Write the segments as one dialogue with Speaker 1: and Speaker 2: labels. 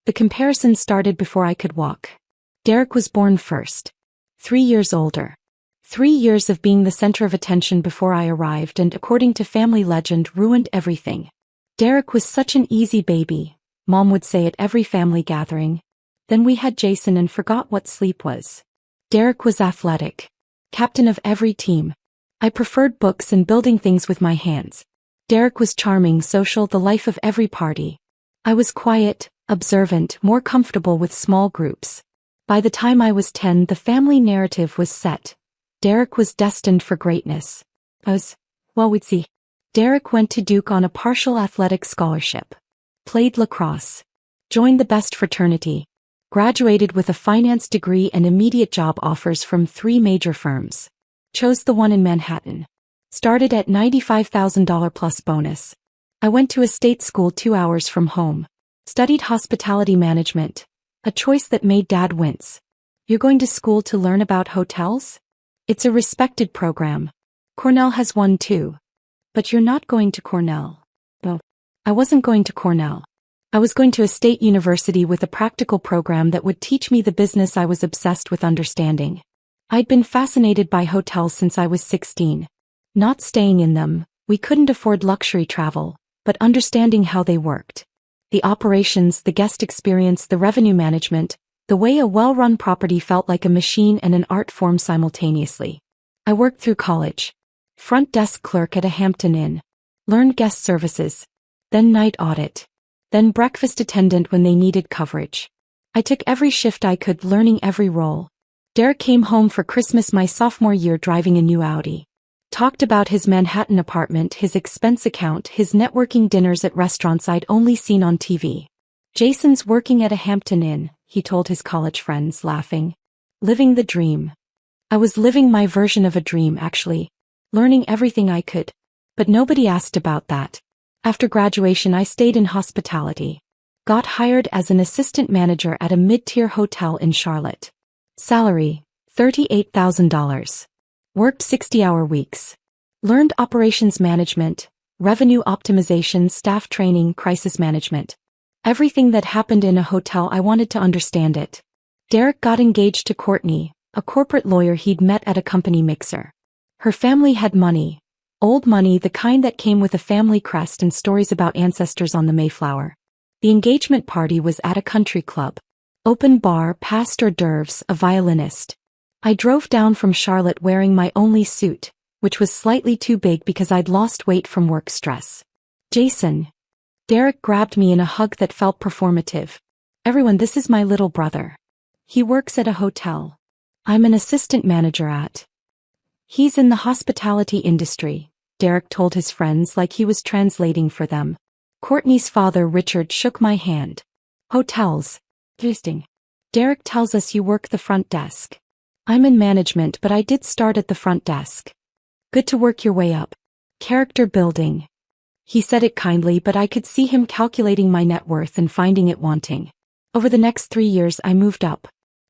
Speaker 1: The comparison started before I could walk. Derek was born first. 3 years older. 3 years of being the center of attention before I arrived and, according to family legend, ruined everything. Derek was such an easy baby, Mom would say at every family gathering. Then we had Jason and forgot what sleep was. Derek was athletic. Captain of every team. I preferred books and building things with my hands. Derek was charming, social, the life of every party. I was quiet, observant, more comfortable with small groups. By the time I was 10, the family narrative was set. Derek was destined for greatness. We'd see. Derek went to Duke on a partial athletic scholarship. Played lacrosse. Joined the best fraternity. Graduated with a finance degree and immediate job offers from 3 major firms. Chose the one in Manhattan. Started at $95,000 plus bonus. I went to a state school 2 hours from home. Studied hospitality management. A choice that made Dad wince. You're going to school to learn about hotels? It's a respected program. Cornell has one too. But you're not going to Cornell. No. I wasn't going to Cornell. I was going to a state university with a practical program that would teach me the business I was obsessed with understanding. I'd been fascinated by hotels since I was 16. Not staying in them, we couldn't afford luxury travel, but understanding how they worked. The operations, the guest experience, the revenue management, the way a well-run property felt like a machine and an art form simultaneously. I worked through college. Front desk clerk at a Hampton Inn. Learned guest services. Then night audit. Then breakfast attendant when they needed coverage. I took every shift I could, learning every role. Derek came home for Christmas my sophomore year driving a new Audi. Talked about his Manhattan apartment, his expense account, his networking dinners at restaurants I'd only seen on TV. Jason's working at a Hampton Inn, he told his college friends, laughing. Living the dream. I was living my version of a dream, actually. Learning everything I could. But nobody asked about that. After graduation I stayed in hospitality. Got hired as an assistant manager at a mid-tier hotel in Charlotte. Salary, $38,000. Worked 60-hour weeks. Learned operations management, revenue optimization, staff training, crisis management. Everything that happened in a hotel, I wanted to understand it. Derek got engaged to Courtney, a corporate lawyer he'd met at a company mixer. Her family had money. Old money, the kind that came with a family crest and stories about ancestors on the Mayflower. The engagement party was at a country club. Open bar, past hors d'oeuvres, a violinist. I drove down from Charlotte wearing my only suit, which was slightly too big because I'd lost weight from work stress. Jason. Derek grabbed me in a hug that felt performative. Everyone, this is my little brother. He works at a hotel. I'm an assistant manager at. He's in the hospitality industry, Derek told his friends like he was translating for them. Courtney's father, Richard, shook my hand. Hotels. Interesting. Derek tells us you work the front desk. I'm in management, but I did start at the front desk. Good to work your way up. Character building. He said it kindly, but I could see him calculating my net worth and finding it wanting. Over the next 3 years I moved up.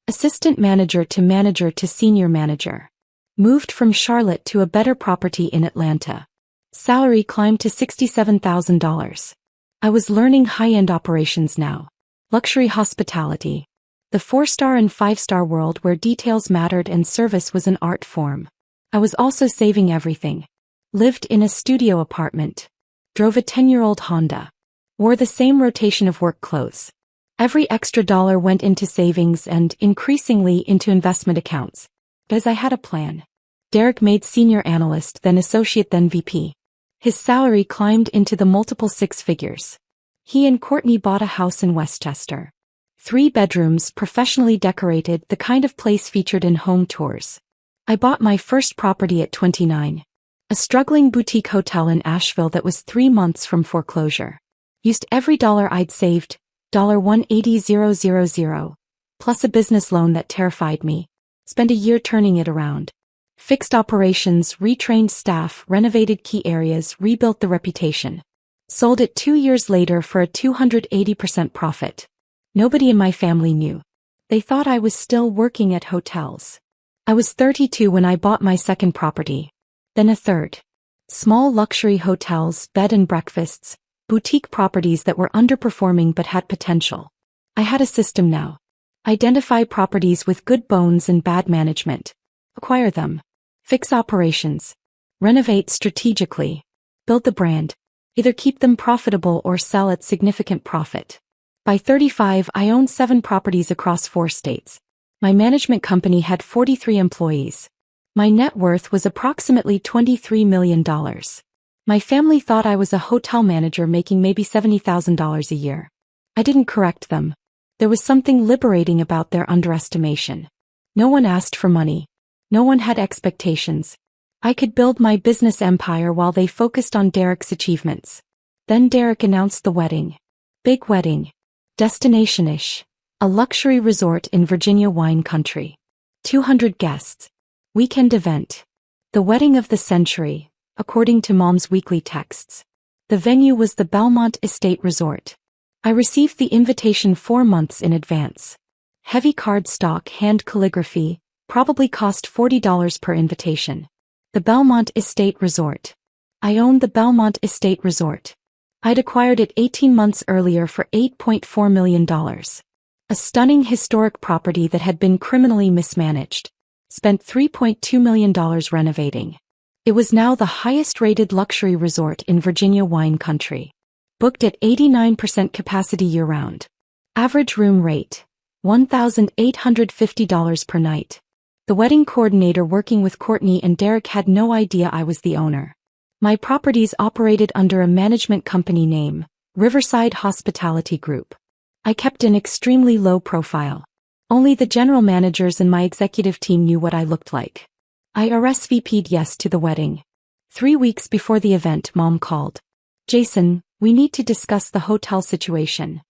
Speaker 1: Assistant manager to senior manager. Moved from Charlotte to a better property in Atlanta. Salary climbed to $67,000. I was learning high-end operations now. Luxury hospitality. The 4-star and 5-star world where details mattered and service was an art form. I was also saving everything. Lived in a studio apartment. Drove a 10-year-old Honda. Wore the same rotation of work clothes. Every extra dollar went into savings and, increasingly, into investment accounts. Because I had a plan. Derek made senior analyst, then associate, then VP. His salary climbed into the multiple 6 figures. He and Courtney bought a house in Westchester. 3 bedrooms, professionally decorated, the kind of place featured in home tours. I bought my first property at 29. A struggling boutique hotel in Asheville that was 3 months from foreclosure. Used every dollar I'd saved, $180,000, plus a business loan that terrified me. Spent a year turning it around. Fixed operations, retrained staff, renovated key areas, rebuilt the reputation. Sold it 2 years later for a 280% profit. Nobody in my family knew. They thought I was still working at hotels. I was 32 when I bought my second property. Then a third. Small luxury hotels, bed and breakfasts, boutique properties that were underperforming but had potential. I had a system now. Identify properties with good bones and bad management. Acquire them. Fix operations. Renovate strategically. Build the brand. Either keep them profitable or sell at significant profit. By 35, I owned 7 properties across 4 states. My management company had 43 employees. My net worth was approximately $23 million. My family thought I was a hotel manager making maybe $70,000 a year. I didn't correct them. There was something liberating about their underestimation. No one asked for money. No one had expectations. I could build my business empire while they focused on Derek's achievements. Then Derek announced the wedding. Big wedding. Destination-ish. A luxury resort in Virginia wine country. 200 guests. Weekend event. The wedding of the century, according to Mom's weekly texts. The venue was the Belmont Estate Resort. I received the invitation 4 months in advance. Heavy cardstock hand calligraphy, probably cost $40 per invitation. The Belmont Estate Resort. I owned the Belmont Estate Resort. I'd acquired it 18 months earlier for $8.4 million. A stunning historic property that had been criminally mismanaged. Spent $3.2 million renovating. It was now the highest-rated luxury resort in Virginia wine country. Booked at 89% capacity year-round. Average room rate, $1,850 per night. The wedding coordinator working with Courtney and Derek had no idea I was the owner. My properties operated under a management company name, Riverside Hospitality Group. I kept an extremely low profile. Only the general managers and my executive team knew what I looked like. I RSVP'd yes to the wedding. 3 weeks before the event, Mom called. Jason, we need to discuss the hotel situation.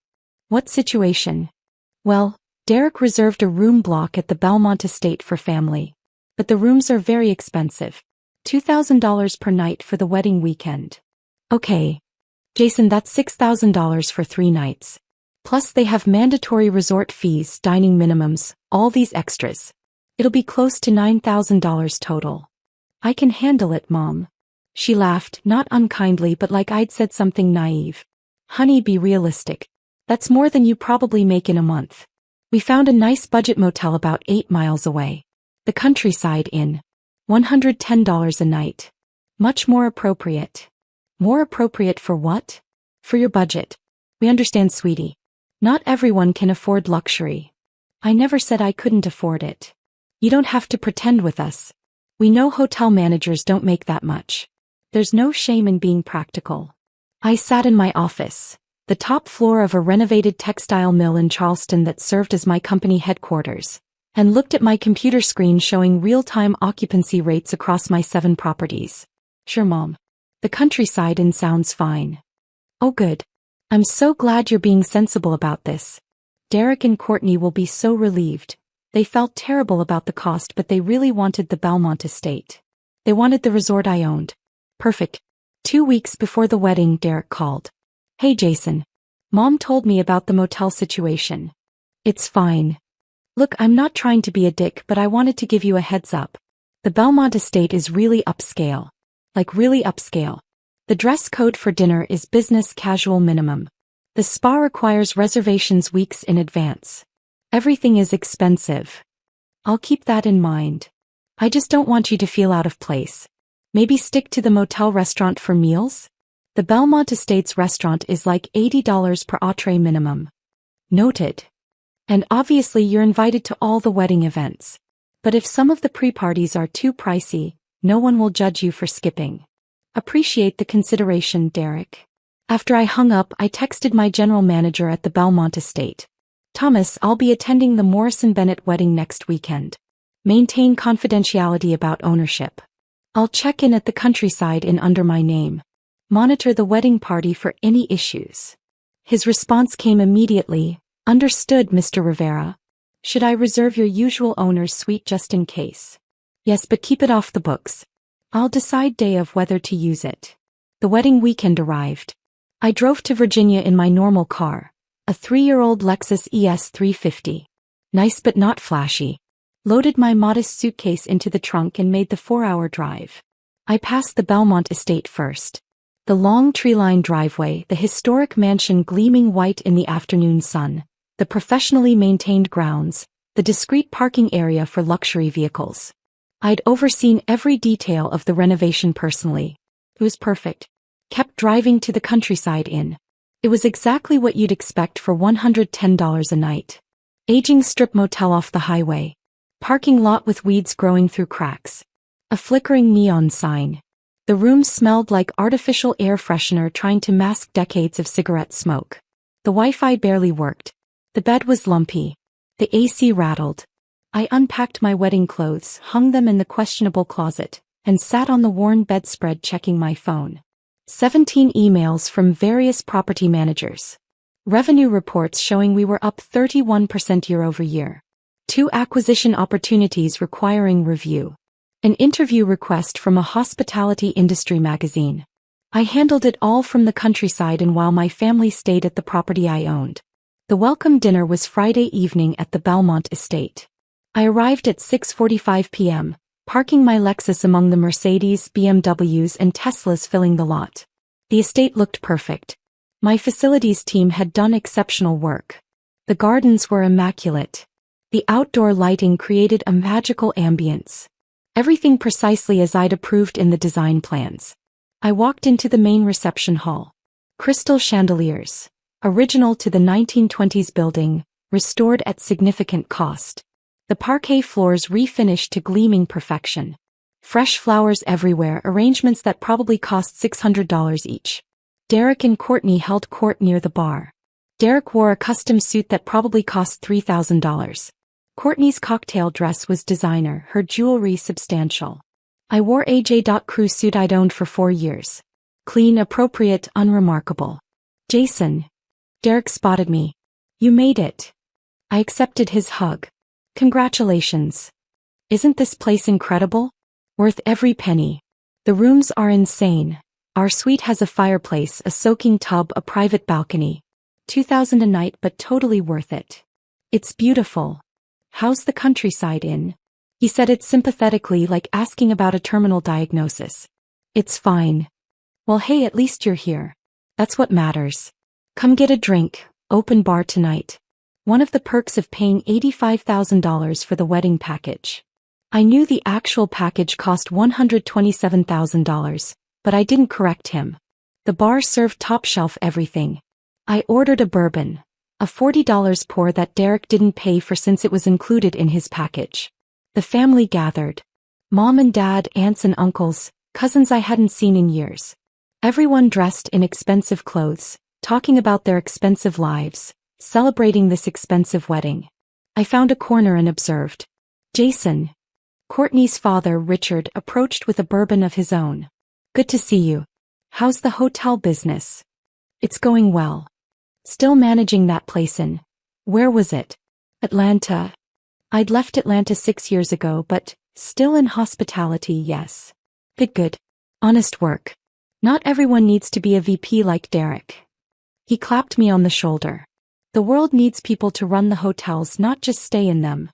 Speaker 1: What situation? Well, Derek reserved a room block at the Belmont Estate for family. But the rooms are very expensive. $2,000 per night for the wedding weekend. Okay. Jason, that's $6,000 for 3 nights. Plus they have mandatory resort fees, dining minimums, all these extras. It'll be close to $9,000 total. I can handle it, Mom. She laughed, not unkindly but like I'd said something naive. Honey, be realistic. That's more than you probably make in a month. We found a nice budget motel about 8 miles away. The Countryside Inn. $110 a night. Much more appropriate. More appropriate for what? For your budget. We understand, sweetie. Not everyone can afford luxury. I never said I couldn't afford it. You don't have to pretend with us. We know hotel managers don't make that much. There's no shame in being practical. I sat in my office, the top floor of a renovated textile mill in Charleston that served as my company headquarters, and looked at my computer screen showing real-time occupancy rates across my 7 properties. Sure, Mom. The Countryside Inn sounds fine. Oh good. I'm so glad you're being sensible about this. Derek and Courtney will be so relieved. They felt terrible about the cost, but they really wanted the Belmont Estate. They wanted the resort I owned. Perfect. 2 weeks before the wedding, Derek called. Hey Jason. Mom told me about the motel situation. It's fine. Look, I'm not trying to be a dick, but I wanted to give you a heads up. The Belmont Estate is really upscale. Like really upscale. The dress code for dinner is business casual minimum. The spa requires reservations weeks in advance. Everything is expensive. I'll keep that in mind. I just don't want you to feel out of place. Maybe stick to the motel restaurant for meals? The Belmont Estates restaurant is like $80 per entree minimum. Noted. And obviously you're invited to all the wedding events. But if some of the pre-parties are too pricey, no one will judge you for skipping. Appreciate the consideration, Derek. After I hung up, I texted my general manager at the Belmont Estate. Thomas, I'll be attending the Morrison Bennett wedding next weekend. Maintain confidentiality about ownership. I'll check in at the Countryside Inn under my name. Monitor the wedding party for any issues. His response came immediately. Understood, Mr. Rivera. Should I reserve your usual owner's suite just in case? Yes, but keep it off the books. I'll decide day of whether to use it. The wedding weekend arrived. I drove to Virginia in my normal car, a 3-year-old Lexus ES 350. Nice but not flashy. Loaded my modest suitcase into the trunk and made the 4-hour drive. I passed the Belmont Estate first. The long tree-lined driveway, the historic mansion gleaming white in the afternoon sun, the professionally maintained grounds, the discreet parking area for luxury vehicles. I'd overseen every detail of the renovation personally. It was perfect. Kept driving to the countryside inn. It was exactly what you'd expect for $110 a night. Aging strip motel off the highway. Parking lot with weeds growing through cracks. A flickering neon sign. The room smelled like artificial air freshener trying to mask decades of cigarette smoke. The Wi-Fi barely worked. The bed was lumpy. The AC rattled. I unpacked my wedding clothes, hung them in the questionable closet, and sat on the worn bedspread checking my phone. 17 emails from various property managers. Revenue reports showing we were up 31% year-over-year. 2 acquisition opportunities requiring review. An interview request from a hospitality industry magazine. I handled it all from the countryside and while my family stayed at the property I owned. The welcome dinner was Friday evening at the Belmont estate. I arrived at 6:45 p.m., parking my Lexus among the Mercedes, BMWs and Teslas filling the lot. The estate looked perfect. My facilities team had done exceptional work. The gardens were immaculate. The outdoor lighting created a magical ambience. Everything precisely as I'd approved in the design plans. I walked into the main reception hall. Crystal chandeliers. Original to the 1920s building, restored at significant cost. The parquet floors refinished to gleaming perfection. Fresh flowers everywhere, arrangements that probably cost $600 each. Derek and Courtney held court near the bar. Derek wore a custom suit that probably cost $3,000. Courtney's cocktail dress was designer, her jewelry substantial. I wore a J.Crew suit I'd owned for 4 years. Clean, appropriate, unremarkable. Jason. Derek spotted me. You made it. I accepted his hug. Congratulations. Isn't this place incredible? Worth every penny. The rooms are insane. Our suite has a fireplace, a soaking tub, a private balcony. $2,000 a night but totally worth it. It's beautiful. How's the countryside inn? He said it sympathetically like asking about a terminal diagnosis. It's fine. Well hey, at least you're here. That's what matters. Come get a drink, open bar tonight. One of the perks of paying $85,000 for the wedding package. I knew the actual package cost $127,000, but I didn't correct him. The bar served top-shelf everything. I ordered a bourbon, a $40 pour that Derek didn't pay for since it was included in his package. The family gathered. Mom and dad, aunts and uncles, cousins I hadn't seen in years. Everyone dressed in expensive clothes, talking about their expensive lives, celebrating this expensive wedding. I found a corner and observed. Jason. Courtney's father, Richard, approached with a bourbon of his own. Good to see you. How's the hotel business? It's going well. Still managing that place in. Where was it? Atlanta. I'd left Atlanta 6 years ago, but still in hospitality, yes. Good. Honest work. Not everyone needs to be a VP like Derek. He clapped me on the shoulder. The world needs people to run the hotels, not just stay in them.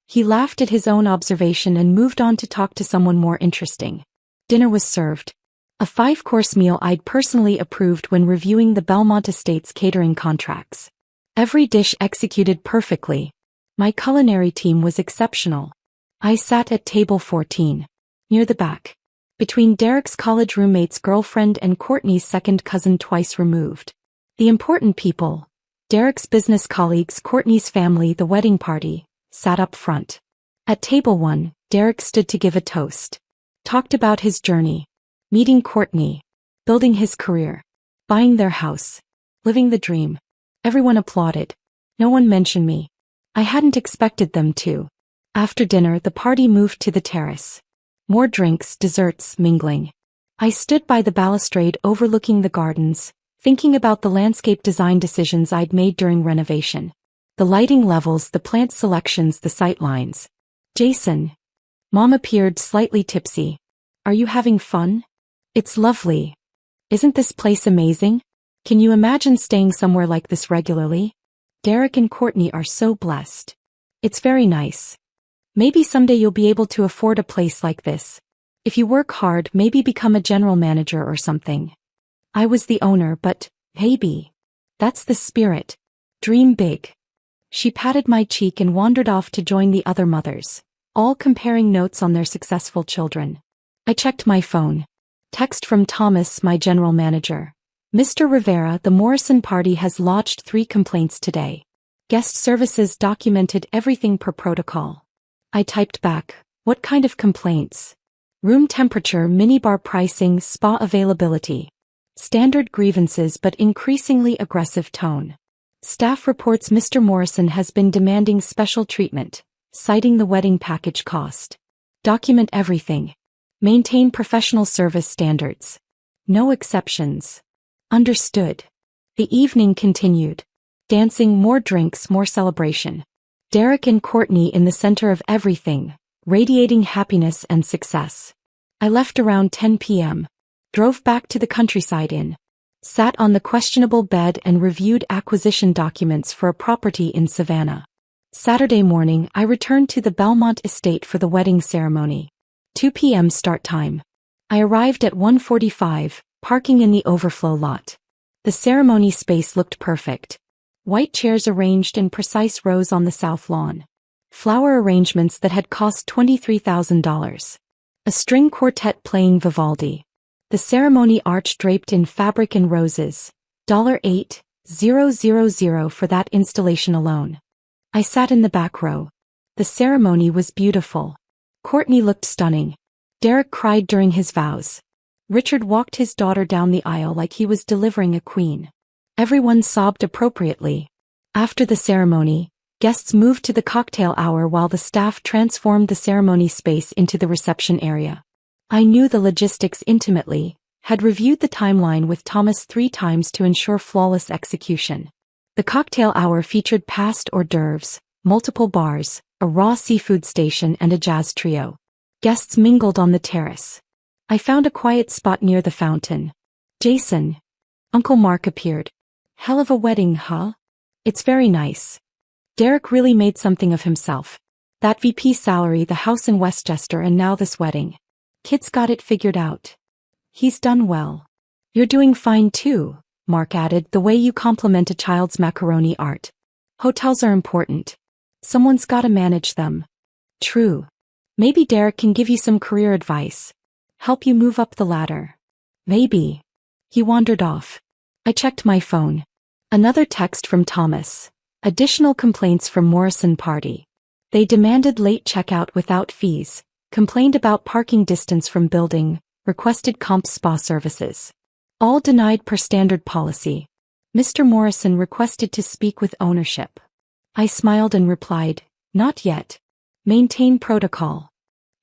Speaker 1: He laughed at his own observation and moved on to talk to someone more interesting. Dinner was served. A 5-course meal I'd personally approved when reviewing the Belmont Estate's catering contracts. Every dish executed perfectly. My culinary team was exceptional. I sat at table 14, near the back, between Derek's college roommate's girlfriend and Courtney's second cousin twice removed. The important people, Derek's business colleagues, Courtney's family, the wedding party, sat up front. At table 1, Derek stood to give a toast. Talked about his journey. Meeting Courtney. Building his career. Buying their house. Living the dream. Everyone applauded. No one mentioned me. I hadn't expected them to. After dinner, the party moved to the terrace. More drinks, desserts, mingling. I stood by the balustrade overlooking the gardens, thinking about the landscape design decisions I'd made during renovation. The lighting levels, the plant selections, the sight lines. Jason. Mom appeared slightly tipsy. Are you having fun? It's lovely. Isn't this place amazing? Can you imagine staying somewhere like this regularly? Derek and Courtney are so blessed. It's very nice. Maybe someday you'll be able to afford a place like this. If you work hard, maybe become a general manager or something. I was the owner, but maybe. That's the spirit. Dream big. She patted my cheek and wandered off to join the other mothers, all comparing notes on their successful children. I checked my phone. Text from Thomas, my general manager. Mr. Rivera, the Morrison party has lodged 3 complaints today. Guest services documented everything per protocol. I typed back, what kind of complaints? Room temperature, minibar pricing, spa availability. Standard grievances but increasingly aggressive tone. Staff reports Mr. Morrison has been demanding special treatment, citing the wedding package cost. Document everything. Maintain professional service standards. No exceptions. Understood. The evening continued. Dancing, more drinks, more celebration. Derek and Courtney in the center of everything, radiating happiness and success. I left around 10 p.m. Drove back to the countryside inn. Sat on the questionable bed and reviewed acquisition documents for a property in Savannah. Saturday morning, I returned to the Belmont estate for the wedding ceremony. 2 p.m. start time. I arrived at 1:45, parking in the overflow lot. The ceremony space looked perfect. White chairs arranged in precise rows on the south lawn. Flower arrangements that had cost $23,000. A string quartet playing Vivaldi. The ceremony arch draped in fabric and roses. $8,000 for that installation alone. I sat in the back row. The ceremony was beautiful. Courtney looked stunning. Derek cried during his vows. Richard walked his daughter down the aisle like he was delivering a queen. Everyone sobbed appropriately. After the ceremony, guests moved to the cocktail hour while the staff transformed the ceremony space into the reception area. I knew the logistics intimately, had reviewed the timeline with Thomas 3 times to ensure flawless execution. The cocktail hour featured past hors d'oeuvres, multiple bars, a raw seafood station and a jazz trio. Guests mingled on the terrace. I found a quiet spot near the fountain. Jason. Uncle Mark appeared. Hell of a wedding, huh? It's very nice. Derek really made something of himself. That VP salary, the house in Westchester, and now this wedding. Kid's got it figured out. He's done well. You're doing fine too, Mark added, the way you compliment a child's macaroni art. Hotels are important. Someone's gotta manage them. True. Maybe Derek can give you some career advice. Help you move up the ladder. Maybe. He wandered off. I checked my phone. Another text from Thomas. Additional complaints from Morrison party. They demanded late checkout without fees, complained about parking distance from building, requested comp spa services. All denied per standard policy. Mr. Morrison requested to speak with ownership. I smiled and replied, not yet. Maintain protocol.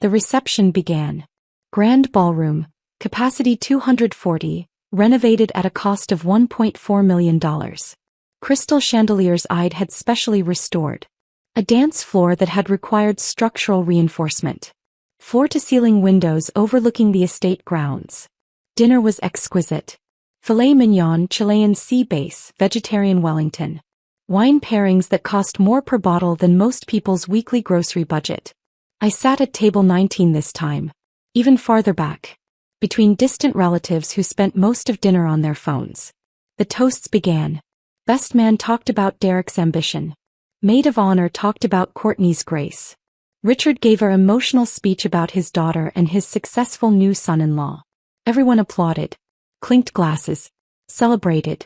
Speaker 1: The reception began. Grand ballroom, capacity 240, renovated at a cost of $1.4 million. Crystal chandeliers I'd had specially restored. A dance floor that had required structural reinforcement. Floor-to-ceiling windows overlooking the estate grounds. Dinner was exquisite. Filet mignon, Chilean sea base, vegetarian Wellington. Wine pairings that cost more per bottle than most people's weekly grocery budget. I sat at table 19 this time. Even farther back. Between distant relatives who spent most of dinner on their phones. The toasts began. Best man talked about Derek's ambition. Maid of honor talked about Courtney's grace. Richard gave an emotional speech about his daughter and his successful new son-in-law. Everyone applauded. Clinked glasses. Celebrated.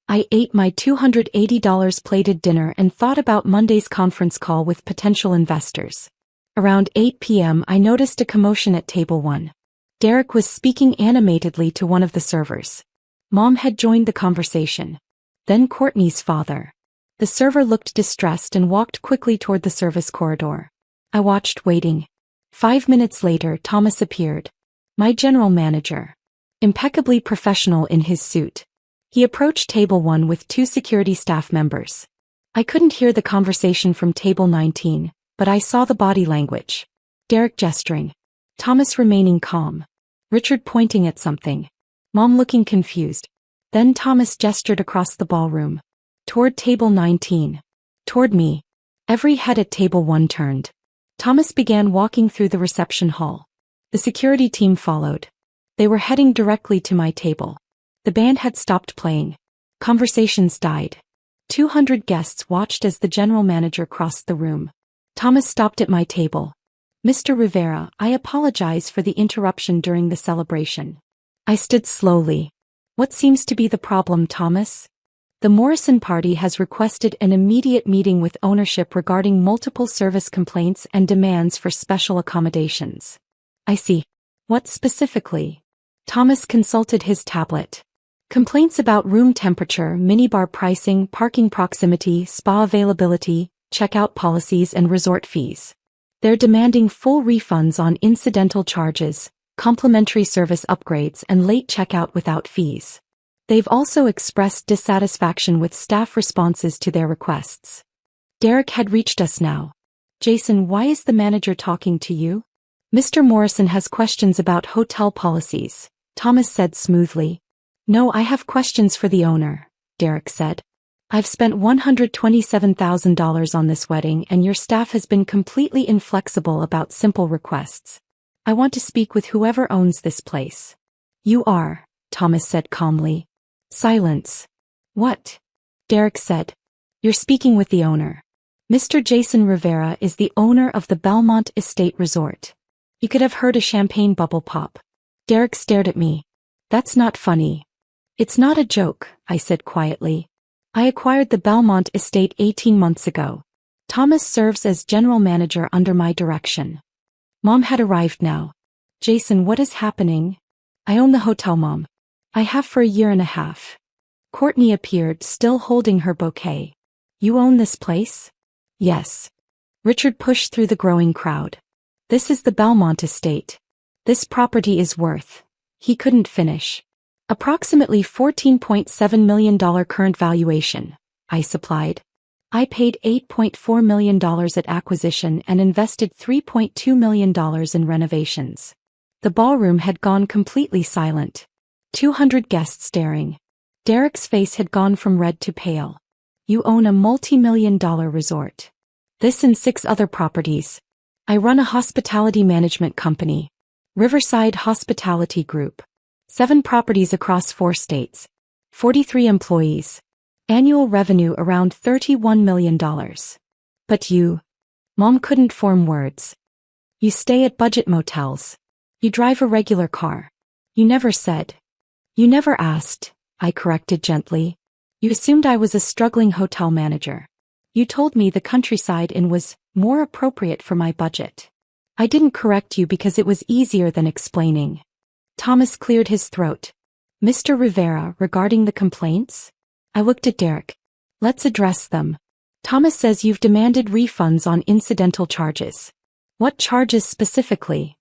Speaker 1: I ate my $280 plated dinner and thought about Monday's conference call with potential investors. Around 8 p.m. I noticed a commotion at table 1. Derek was speaking animatedly to one of the servers. Mom had joined the conversation. Then Courtney's father. The server looked distressed and walked quickly toward the service corridor. I watched, waiting. 5 minutes later, Thomas appeared. My general manager. Impeccably professional in his suit. He approached table 1 with 2 security staff members. I couldn't hear the conversation from table 19, but I saw the body language. Derek gesturing. Thomas remaining calm. Richard pointing at something. Mom looking confused. Then Thomas gestured across the ballroom. Toward table 19. Toward me. Every head at table 1 turned. Thomas began walking through the reception hall. The security team followed. They were heading directly to my table. The band had stopped playing. Conversations died. 200 guests watched as the general manager crossed the room. Thomas stopped at my table. Mr. Rivera, I apologize for the interruption during the celebration. I stood slowly. What seems to be the problem, Thomas? The Morrison party has requested an immediate meeting with ownership regarding multiple service complaints and demands for special accommodations. I see. What specifically? Thomas consulted his tablet. Complaints about room temperature, minibar pricing, parking proximity, spa availability, checkout policies and resort fees. They're demanding full refunds on incidental charges, complimentary service upgrades and late checkout without fees. They've also expressed dissatisfaction with staff responses to their requests. Derek had reached us now. Jason, why is the manager talking to you? Mr. Morrison has questions about hotel policies, Thomas said smoothly. No, I have questions for the owner, Derek said. I've spent $127,000 on this wedding and your staff has been completely inflexible about simple requests. I want to speak with whoever owns this place. You are, Thomas said calmly. Silence. What? Derek said. You're speaking with the owner. Mr. Jason Rivera is the owner of the Belmont Estate Resort. You could have heard a champagne bubble pop. Derek stared at me. That's not funny. It's not a joke, I said quietly. I acquired the Belmont Estate 18 months ago. Thomas serves as general manager under my direction. Mom had arrived now. Jason, what is happening? I own the hotel, Mom. I have for a year and a half. Courtney appeared, still holding her bouquet. You own this place? Yes. Richard pushed through the growing crowd. This is the Belmont Estate. This property is worth. He couldn't finish. Approximately $14.7 million current valuation, I supplied. I paid $8.4 million at acquisition and invested $3.2 million in renovations. The ballroom had gone completely silent. 200 guests staring. Derek's face had gone from red to pale. You own a multi-million-dollar resort. This and 6 other properties. I run a hospitality management company. Riverside Hospitality Group. 7 properties across 4 states. 43 employees. Annual revenue around $31 million. But you. Mom couldn't form words. You stay at budget motels. You drive a regular car. You never said. You never asked, I corrected gently. You assumed I was a struggling hotel manager. You told me the countryside inn was more appropriate for my budget. I didn't correct you because it was easier than explaining. Thomas cleared his throat. Mr. Rivera, regarding the complaints? I looked at Derek. Let's address them. Thomas says you've demanded refunds on incidental charges. What charges specifically?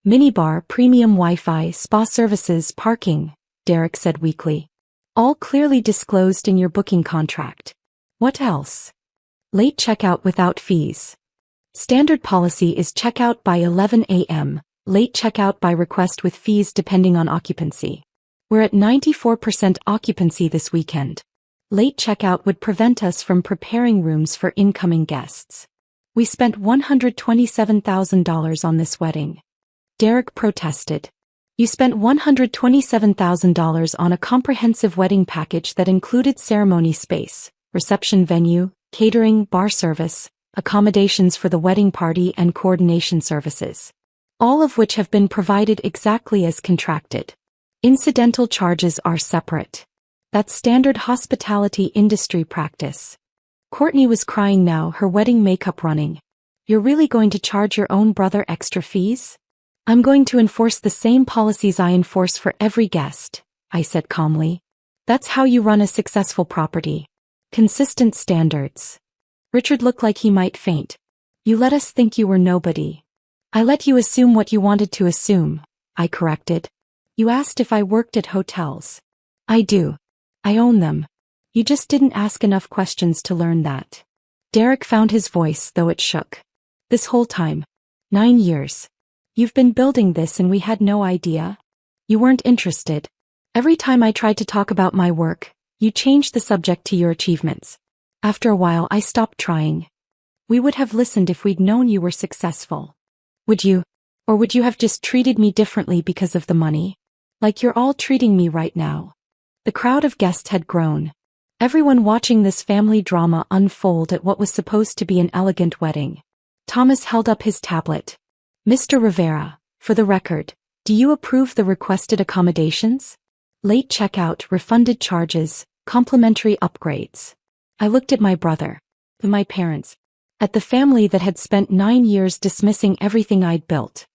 Speaker 1: Minibar, premium Wi-Fi, spa services, parking, Derek said weakly. All clearly disclosed in your booking contract. What else? Late checkout without fees. Standard policy is checkout by 11 a.m., late checkout by request with fees depending on occupancy. We're at 94% occupancy this weekend. Late checkout would prevent us from preparing rooms for incoming guests. We spent $127,000 on this wedding. Derek protested. You spent $127,000 on a comprehensive wedding package that included ceremony space, reception venue, catering, bar service, accommodations for the wedding party and coordination services. All of which have been provided exactly as contracted. Incidental charges are separate. That's standard hospitality industry practice. Courtney was crying now, her wedding makeup running. You're really going to charge your own brother extra fees? I'm going to enforce the same policies I enforce for every guest, I said calmly. That's how you run a successful property. Consistent standards. Richard looked like he might faint. You let us think you were nobody. I let you assume what you wanted to assume, I corrected. You asked if I worked at hotels. I do. I own them. You just didn't ask enough questions to learn that. Derek found his voice, though it shook. This whole time. 9 years. You've been building this and we had no idea? You weren't interested. Every time I tried to talk about my work, you changed the subject to your achievements. After a while I stopped trying. We would have listened if we'd known you were successful. Would you? Or would you have just treated me differently because of the money? Like you're all treating me right now. The crowd of guests had grown. Everyone watching this family drama unfold at what was supposed to be an elegant wedding. Thomas held up his tablet. Mr. Rivera, for the record, do you approve the requested accommodations? Late checkout, refunded charges, complimentary upgrades. I looked at my brother, at my parents, at the family that had spent 9 years dismissing everything I'd built.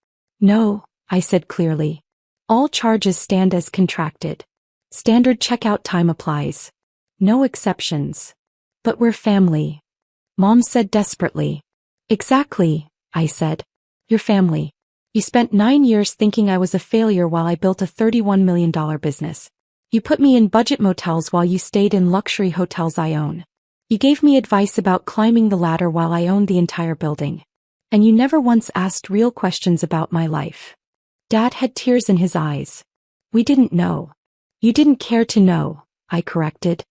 Speaker 1: No, I said clearly. All charges stand as contracted. Standard checkout time applies. No exceptions. But we're family. Mom said desperately. Exactly, I said. Your family. You spent 9 years thinking I was a failure while I built a $31 million business. You put me in budget motels while you stayed in luxury hotels I own. You gave me advice about climbing the ladder while I owned the entire building. And you never once asked real questions about my life. Dad had tears in his eyes. We didn't know. You didn't care to know, I corrected.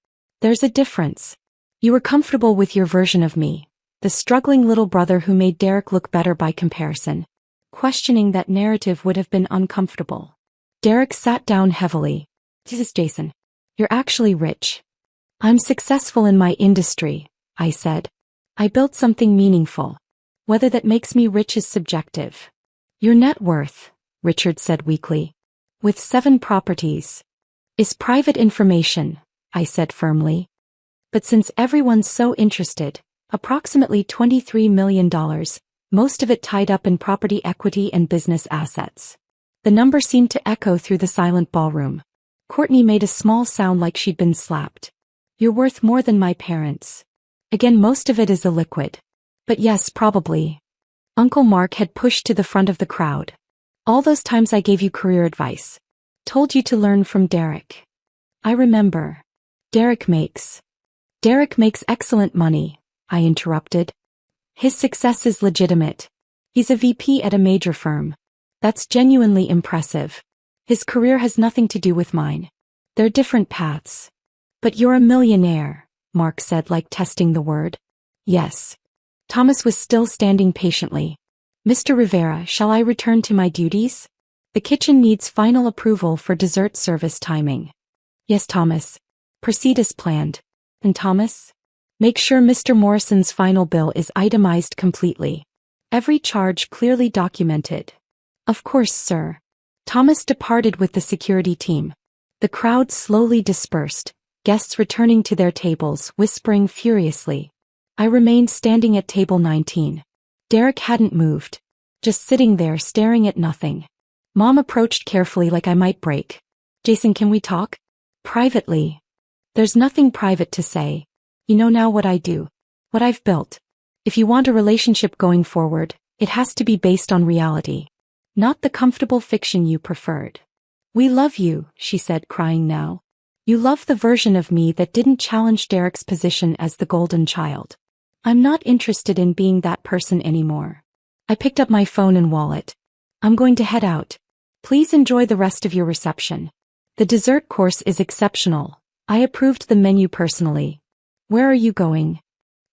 Speaker 1: There's a difference. You were comfortable with your version of me, the struggling little brother who made Derek look better by comparison. Questioning that narrative would have been uncomfortable. Derek sat down heavily. This is Jason. You're actually rich. I'm successful in my industry, I said. I built something meaningful. Whether that makes me rich is subjective. Your net worth, Richard said weakly. With 7 properties. Is private information, I said firmly. But since everyone's so interested, approximately $23 million, most of it tied up in property equity and business assets. The number seemed to echo through the silent ballroom. Courtney made a small sound like she'd been slapped. You're worth more than my parents. Again, most of it is illiquid. But yes, probably. Uncle Mark had pushed to the front of the crowd. All those times I gave you career advice. Told you to learn from Derek. I remember. Derek makes excellent money, I interrupted. His success is legitimate. He's a VP at a major firm. That's genuinely impressive. His career has nothing to do with mine. They're different paths. But you're a millionaire, Mark said, like testing the word. Yes. Thomas was still standing patiently. Mr. Rivera, shall I return to my duties? The kitchen needs final approval for dessert service timing. Yes, Thomas. Proceed as planned. And Thomas? Make sure Mr. Morrison's final bill is itemized completely. Every charge clearly documented. Of course, sir. Thomas departed with the security team. The crowd slowly dispersed, guests returning to their tables, whispering furiously. I remained standing at table 19. Derek hadn't moved. Just sitting there staring at nothing. Mom approached carefully like I might break. Jason, can we talk? Privately. There's nothing private to say. You know now what I do. What I've built. If you want a relationship going forward, it has to be based on reality. Not the comfortable fiction you preferred. We love you, she said, crying now. You love the version of me that didn't challenge Derek's position as the golden child. I'm not interested in being that person anymore. I picked up my phone and wallet. I'm going to head out. Please enjoy the rest of your reception. The dessert course is exceptional. I approved the menu personally. Where are you going?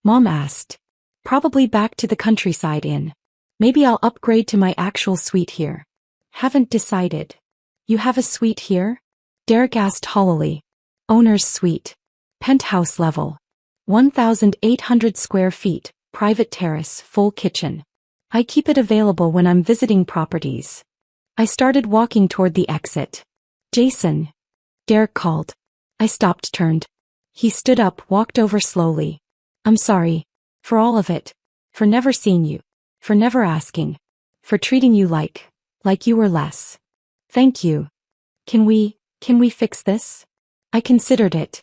Speaker 1: Mom asked. Probably back to the countryside inn. Maybe I'll upgrade to my actual suite here. Haven't decided. You have a suite here? Derek asked hollowly. Owner's suite. Penthouse level. 1,800 square feet, private terrace, full kitchen. I keep it available when I'm visiting properties. I started walking toward the exit. Jason. Derek called. I stopped, turned. He stood up, walked over slowly. I'm sorry. For all of it. For never seeing you. For never asking. For treating you like you were less. Thank you. Can we fix this? I considered it.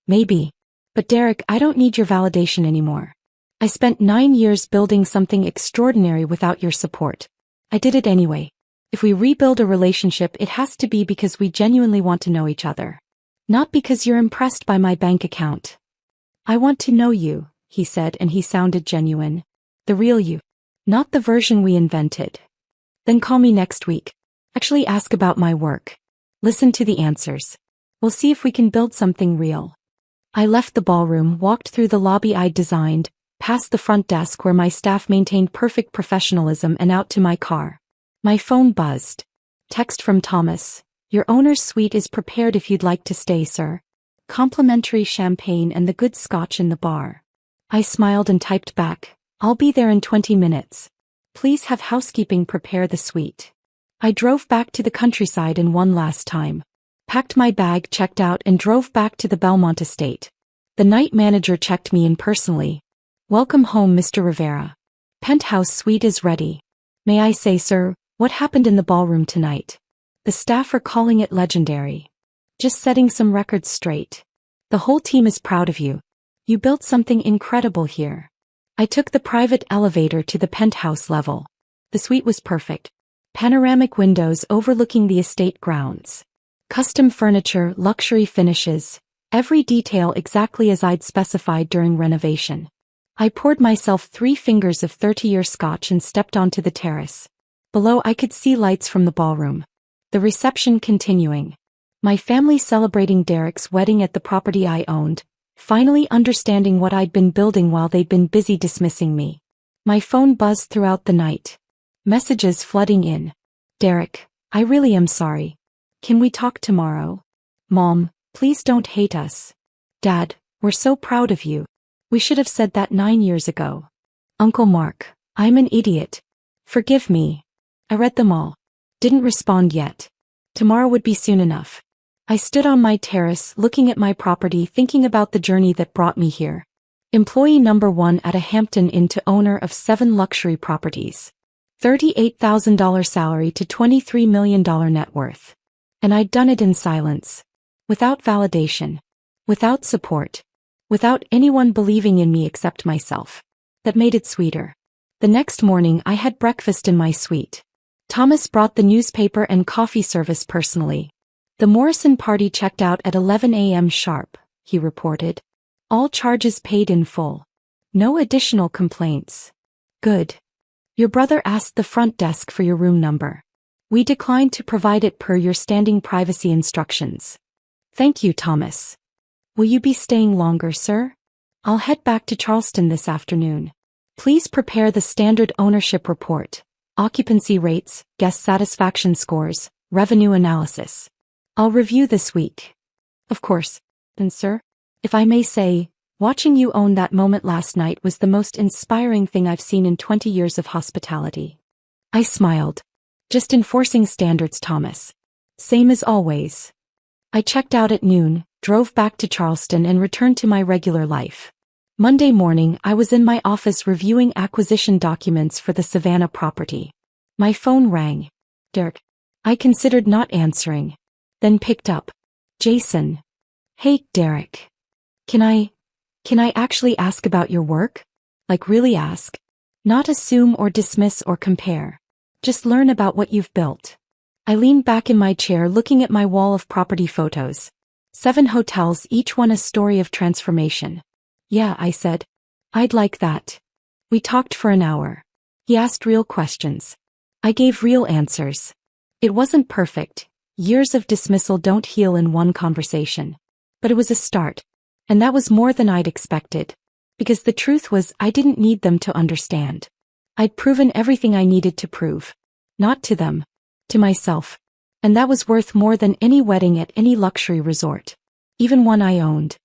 Speaker 1: Maybe. But Derek, I don't need your validation anymore. I spent 9 years building something extraordinary without your support. I did it anyway. If we rebuild a relationship, it has to be because we genuinely want to know each other. Not because you're impressed by my bank account. I want to know you, he said, and he sounded genuine. The real you. Not the version we invented. Then call me next week. Actually ask about my work. Listen to the answers. We'll see if we can build something real. I left the ballroom, walked through the lobby I'd designed, past the front desk where my staff maintained perfect professionalism, and out to my car. My phone buzzed. Text from Thomas. Your owner's suite is prepared if you'd like to stay, sir. complimentary champagne and the good scotch in the bar. I smiled and typed back, "I'll be there in 20 minutes. Please have housekeeping prepare the suite." I drove back to the countryside in one last time. Packed my bag, checked out, and drove back to the Belmont estate. The night manager checked me in personally. "Welcome home, Mr. Rivera. Penthouse suite is ready." "May I say, sir, what happened in the ballroom tonight? The staff are calling it legendary." "Just setting some records straight. The whole team is proud of you. You built something incredible here." I took the private elevator to the penthouse level. The suite was perfect. Panoramic windows overlooking the estate grounds. Custom furniture, luxury finishes, every detail exactly as I'd specified during renovation. I poured myself 3 fingers of 30-year scotch and stepped onto the terrace. Below I could see lights from the ballroom. The reception continuing. My family celebrating Derek's wedding at the property I owned, finally understanding what I'd been building while they'd been busy dismissing me. My phone buzzed throughout the night. Messages flooding in. "Derek, I really am sorry. Can we talk tomorrow? Mom, please don't hate us. Dad, we're so proud of you. We should have said that 9 years ago. Uncle Mark, I'm an idiot. Forgive me." I read them all. Didn't respond yet. Tomorrow would be soon enough. I stood on my terrace looking at my property, thinking about the journey that brought me here. Employee number 1 at a Hampton Inn to owner of 7 luxury properties. $38,000 salary to $23 million net worth. And I'd done it in silence. Without validation. Without support. Without anyone believing in me except myself. That made it sweeter. The next morning I had breakfast in my suite. Thomas brought the newspaper and coffee service personally. "The Morrison party checked out at 11 a.m. sharp," he reported. "All charges paid in full. No additional complaints." "Good. Your brother asked the front desk for your room number. We declined to provide it per your standing privacy instructions." "Thank you, Thomas. Will you be staying longer, sir?" "I'll head back to Charleston this afternoon. Please prepare the standard ownership report, occupancy rates, guest satisfaction scores, revenue analysis. I'll review this week." "Of course, and sir, if I may say, watching you own that moment last night was the most inspiring thing I've seen in 20 years of hospitality." I smiled. "Just enforcing standards, Thomas. Same as always." I checked out at noon, drove back to Charleston and returned to my regular life. Monday morning I was in my office reviewing acquisition documents for the Savannah property. My phone rang. "Derek." I considered not answering. Then picked up. "Jason." "Hey, Derek. Can I actually ask about your work? Like really ask? Not assume or dismiss or compare. Just learn about what you've built." I leaned back in my chair looking at my wall of property photos. 7 hotels, each one a story of transformation. "Yeah," I said. "I'd like that." We talked for an hour. He asked real questions. I gave real answers. It wasn't perfect. Years of dismissal don't heal in one conversation. But it was a start. And that was more than I'd expected. Because the truth was I didn't need them to understand. I'd proven everything I needed to prove. Not to them. To myself. And that was worth more than any wedding at any luxury resort. Even one I owned.